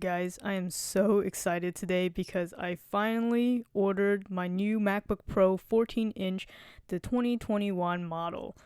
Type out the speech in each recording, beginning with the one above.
guys, I am so excited today because I finally ordered my new MacBook Pro 14-inch, the 2021 model.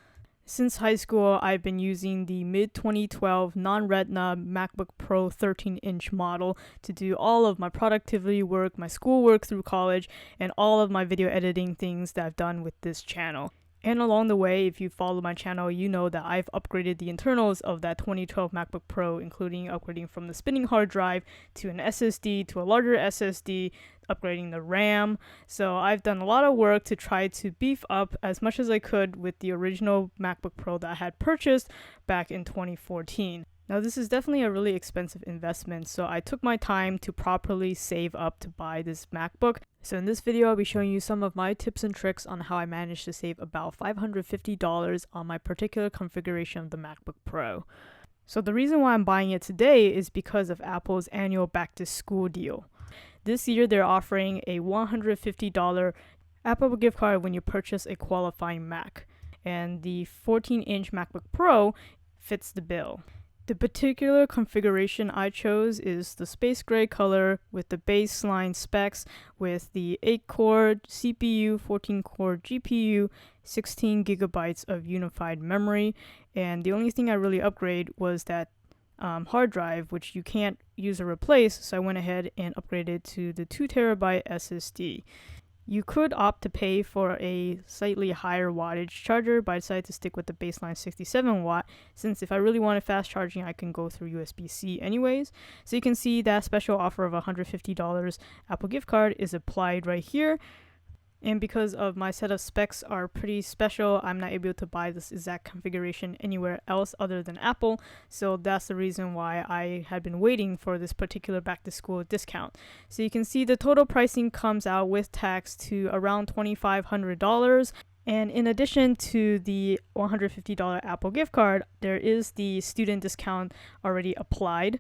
Since high school, I've been using the mid-2012 non-Retina MacBook Pro 13-inch model to do all of my productivity work, my schoolwork through college, and all of my video editing things that I've done with this channel. And along the way, if you follow my channel, you know that I've upgraded the internals of that 2012 MacBook Pro, including upgrading from the spinning hard drive to an SSD to a larger SSD, upgrading the RAM. So I've done a lot of work to try to beef up as much as I could with the original MacBook Pro that I had purchased back in 2014. Now this is definitely a really expensive investment, so I took my time to properly save up to buy this MacBook. So in this video, I'll be showing you some of my tips and tricks on how I managed to save about $550 on my particular configuration of the MacBook Pro. So the reason why I'm buying it today is because of Apple's annual back to school deal. This year they're offering a $150 Apple gift card when you purchase a qualifying Mac, and the 14-inch MacBook Pro fits the bill. The particular configuration I chose is the space gray color with the baseline specs with the 8-core CPU, 14-core GPU, 16 gigabytes of unified memory, and the only thing I really upgraded was that hard drive, which you can't use or replace, so I went ahead and upgraded to the 2TB SSD. You could opt to pay for a slightly higher wattage charger, but I decided to stick with the baseline 67 watt, since if I really wanted fast charging, I can go through USB-C anyways. So you can see that special offer of $150 Apple gift card is applied right here. And because of my set of specs are pretty special, I'm not able to buy this exact configuration anywhere else other than Apple. So that's the reason why I had been waiting for this particular back to school discount. So you can see the total pricing comes out with tax to around $2,500. And in addition to the $150 Apple gift card, there is the student discount already applied.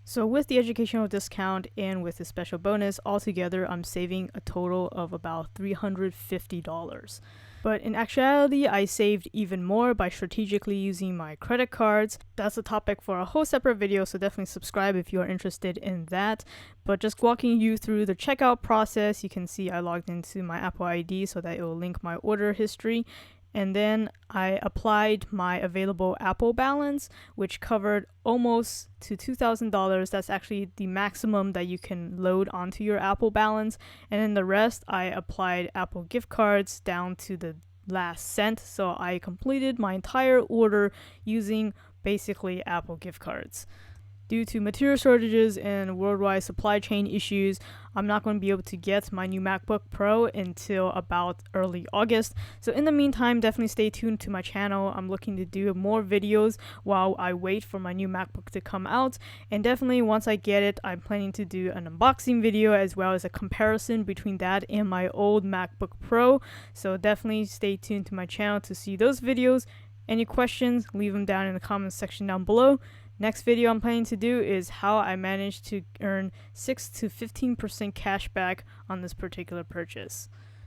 So with the educational discount and with the special bonus, altogether I'm saving a total of about $350. But in actuality, I saved even more by strategically using my credit cards. That's a topic for a whole separate video, so definitely subscribe if you are interested in that. But just walking you through the checkout process, you can see I logged into my Apple ID so that it will link my order history. And then I applied my available Apple balance, which covered almost to $2,000. That's actually the maximum that you can load onto your Apple balance. And then the rest, I applied Apple gift cards down to the last cent. So I completed my entire order using basically Apple gift cards. Due to material shortages and worldwide supply chain issues, I'm not going to be able to get my new MacBook Pro until about early August. So in the meantime, definitely stay tuned to my channel. I'm looking to do more videos while I wait for my new MacBook to come out. And definitely once I get it, I'm planning to do an unboxing video as well as a comparison between that and my old MacBook Pro. So definitely stay tuned to my channel to see those videos. Any questions, leave them down in the comments section down below. Next video I'm planning to do is how I managed to earn 6 to 15% cash back on this particular purchase.